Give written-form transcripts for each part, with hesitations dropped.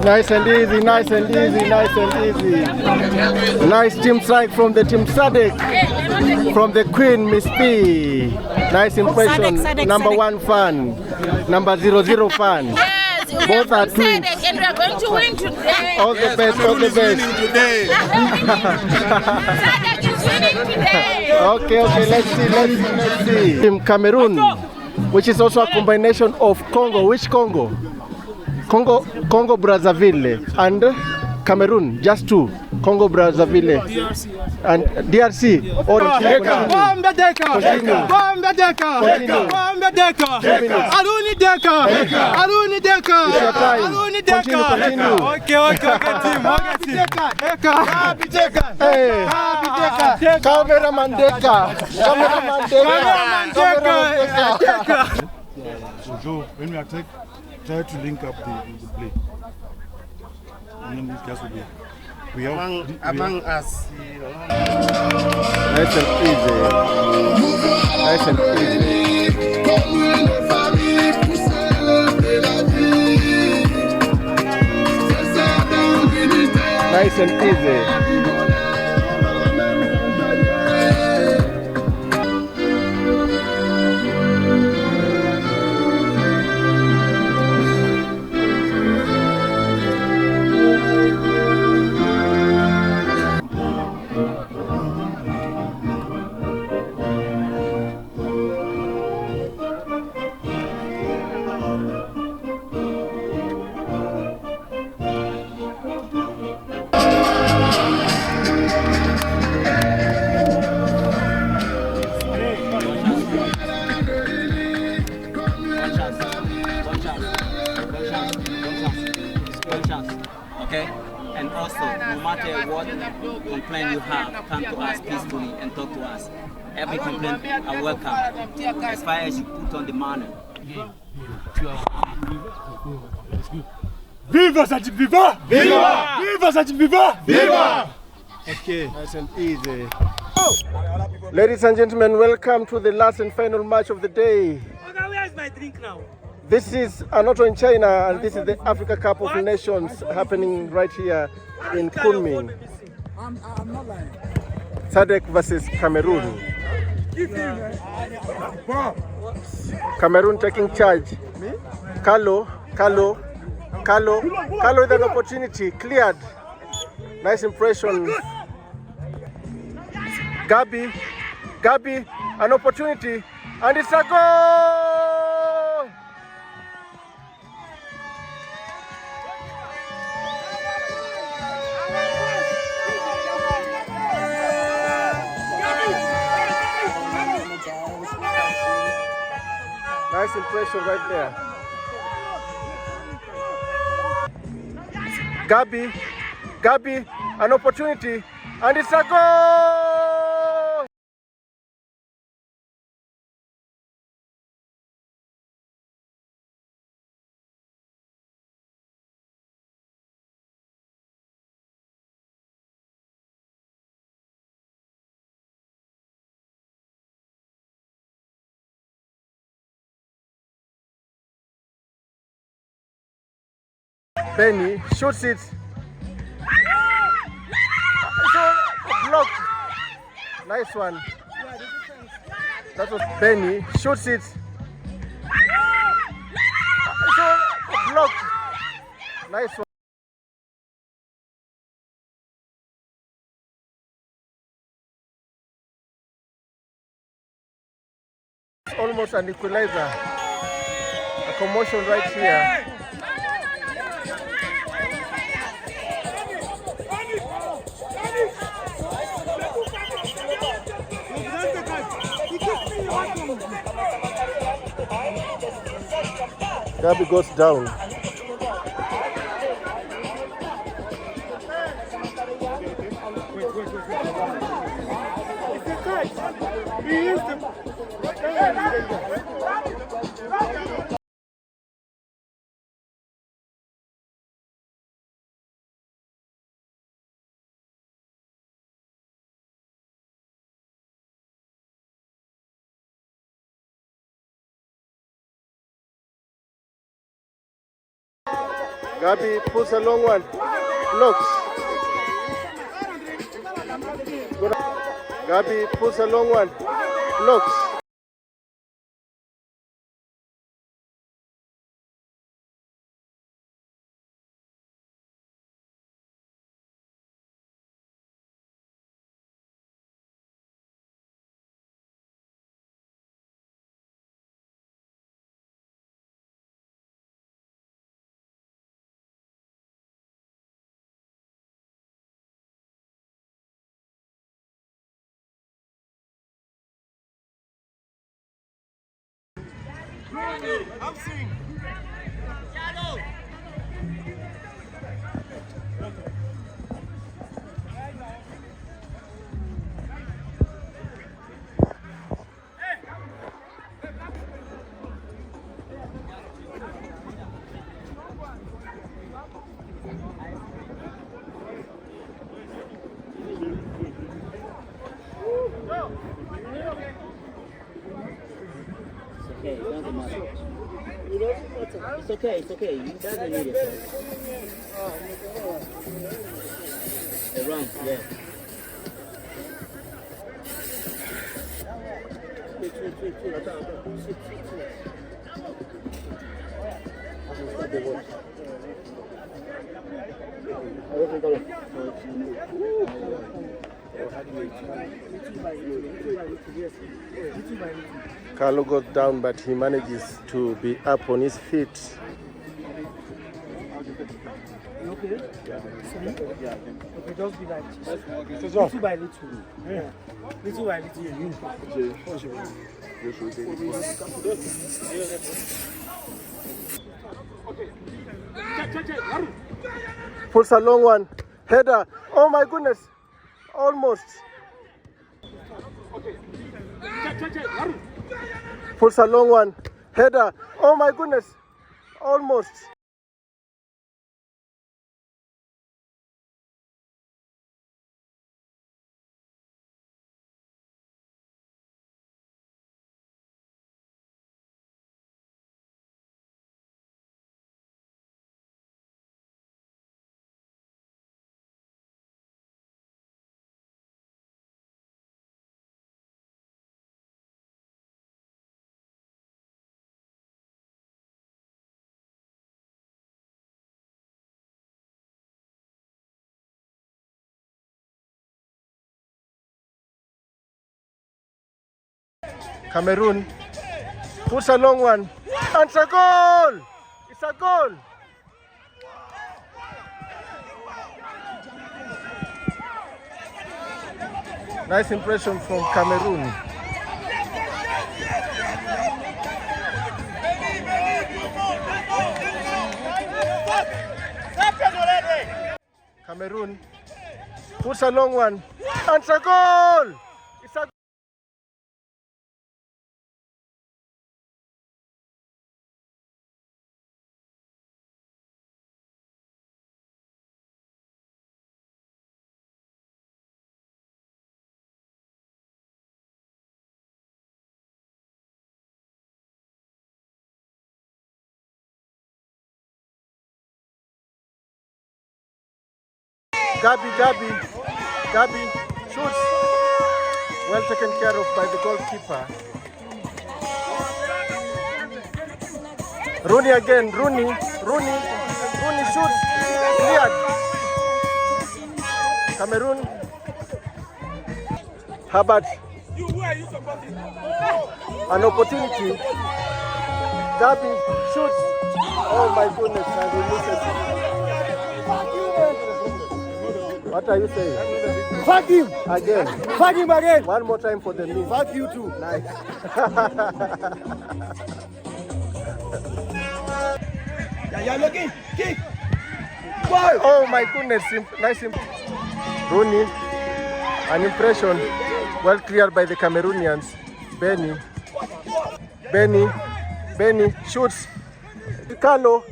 Nice and easy, nice and easy, nice and easy. Nice team strike from the team SADC, from the Queen, Miss P. Nice impression. SADC, number 1 fan, number 00 fan. Yes, both are twins. And we are going to win today. All the best, all the best. SADC is winning today. Okay, let's see. Team Cameroon, which is also a combination of Congo. Which Congo? Congo Brazzaville and Cameroon, just two. Congo Brazzaville and DRC. When we attack, try to link up the play. And then these guys will be. Among us. Nice and easy. Nice and easy. Nice and easy. Okay? And also, no matter what complaint you have, come to us peacefully and talk to us. Every complaint are welcome, as far as you put on the manner. Viva SADC, viva! Viva! Viva SADC, viva! Viva! Okay, nice and easy. Ladies and gentlemen, welcome to the last and final match of the day. Okay, where is my drink now? This is an auto in China, and this is the Africa Cup of Nations happening right here in Kunming. I'm not lying. SADC versus Cameroon. Cameroon taking charge. Carlo with an opportunity, cleared. Nice impression. Gabi, an opportunity, and it's a goal! Nice impression right there. Gabi, an opportunity, and it's a goal! Benny shoots it. So block. Nice one. That was Benny shoots it. So block. Nice one. Almost an equalizer. A commotion right here. Gabi goes down. Gabi pulls a long one. Blocks. Gabi pulls a long one. Blocks. I'm seeing. Okay, it doesn't matter. It's okay, it's okay. You doesn't need it. The run, yeah. Carlo got down, but he manages to be up on his feet. Okay? Okay, just be like little by little. Yeah. Little by little. Pulls a long one. Header. Oh my goodness. Almost. Pulls a long one. Header. Oh my goodness. Almost. Cameroon puts a long one. And it's a goal! It's a goal! Nice impression from Cameroon. Cameroon puts a long one. And it's a goal! It's a Gabi shoots. Well taken care of by the goalkeeper. Rooney again, Rooney shoots. Cleared. Cameroon. Herbert. An opportunity. Gabi shoots. Oh my goodness, and he misses it. What are you saying? Fuck him! Again. Fuck him again! One more time for the miss. Fuck you too! Nice. You're looking! Kick! Oh my goodness, nice. Rooney, an impression. Well cleared by the Cameroonians. Benny shoots. Carlo.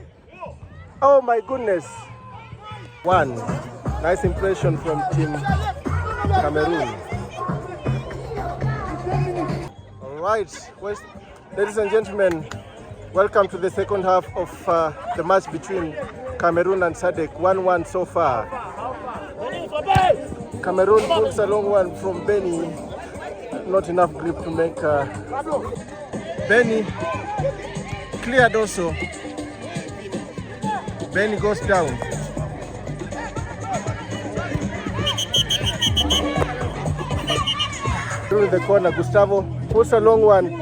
Oh my goodness. One. Nice impression from Team Cameroon. All right, ladies and gentlemen, welcome to the second half of the match between Cameroon and SADC. 1-1 so far. Cameroon pulls a long one from Benny. Not enough grip to make Benny cleared also. Benny goes down. Through the corner, Gustavo puts a long one.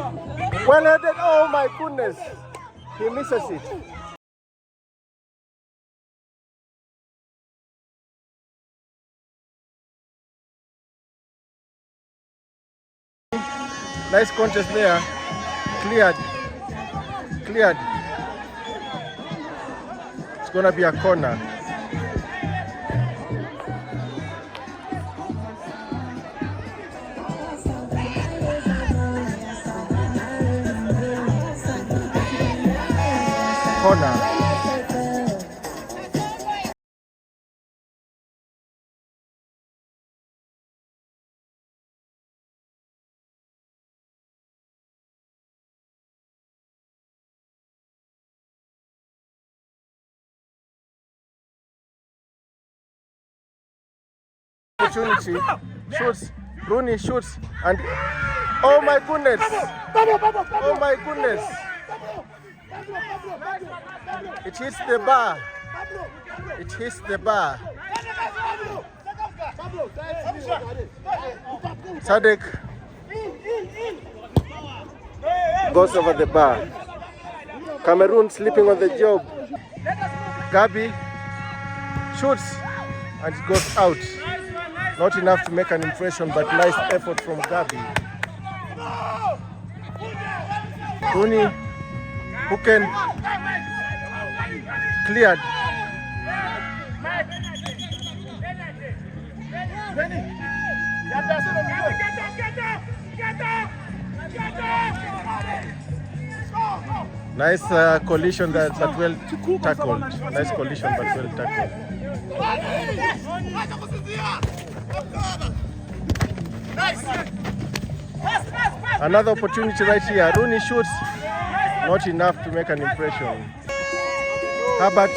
Well headed, oh my goodness. He misses it. Nice contest there. Cleared. It's gonna be a corner. Opportunity, shoots, Rooney shoots, and oh my goodness, oh my goodness, it hits the bar, SADC goes over the bar. Cameroon sleeping on the job. Gabi shoots and it goes out. Not enough to make an impression, but nice effort from Gabi. Rooney, who can cleared. Nice collision but well tackled. Nice collision but well tackled. Another opportunity right here. Rooney shoots, not enough to make an impression. Herbert.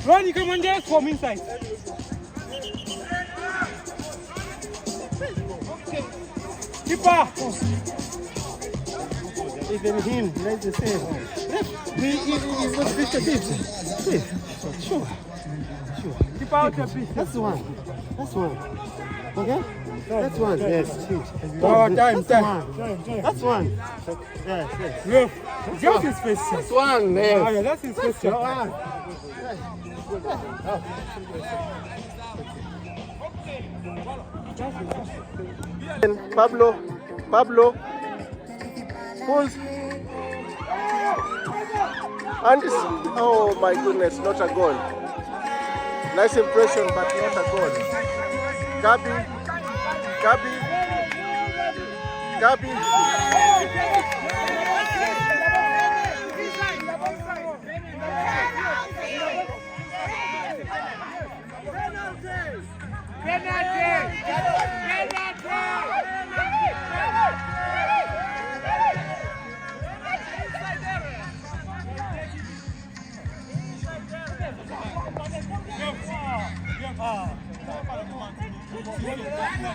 Ronnie, come on, just from inside. Keeper! Even him, let's just say. He's not 50-50. Sure. Keep out your piece. That's one. Okay? That's one. Yes. Time. That's one. Yes. Look. Just his face. That's one. Yes. Oh, yeah, that's his face. Pablo pulls and oh my goodness, not a goal. Nice impression but not a goal. Gabi.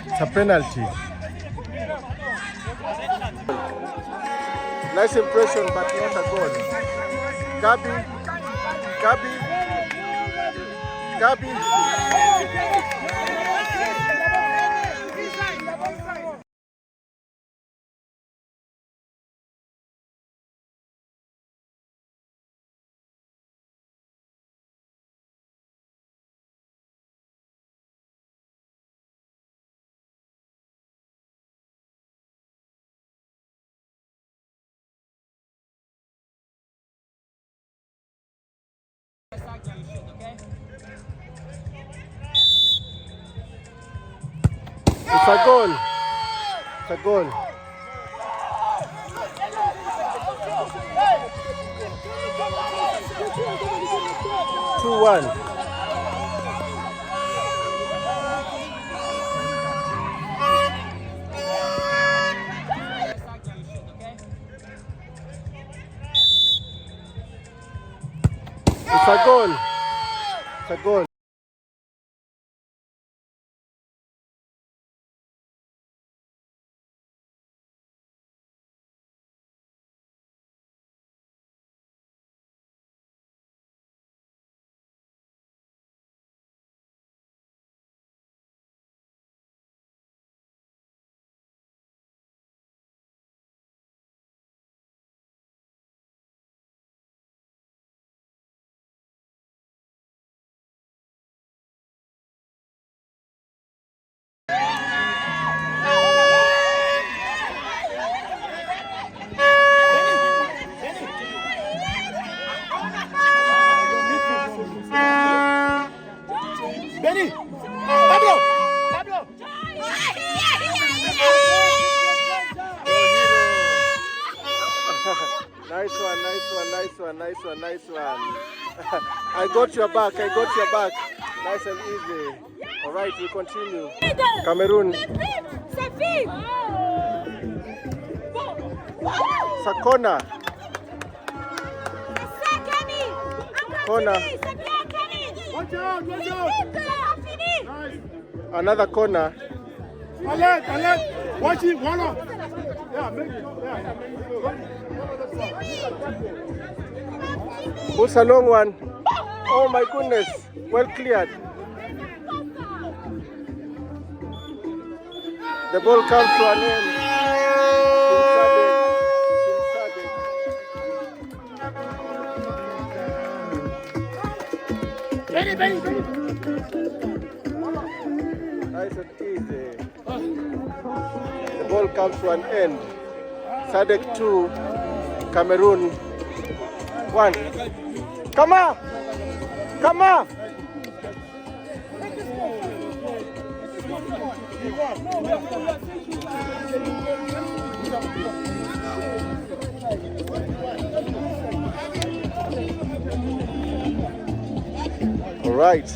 It's a penalty. Nice impression, but not a goal. Gabi. It's a goal. It's a goal. Two one. It's a goal. It's a goal. Benny! Pablo! Nice one. I got your back. Nice and easy. All right, we continue. Cameroon. Sakona. Corner. Watch out! Nice. Another corner. Alert! Watch it, one up. Yeah, make it. Who's a long one? Oh my goodness. Well cleared. The ball comes to an end. Benny! Nice and easy. The ball comes to an end. SADC 2, Cameroon 1. Come on! All right.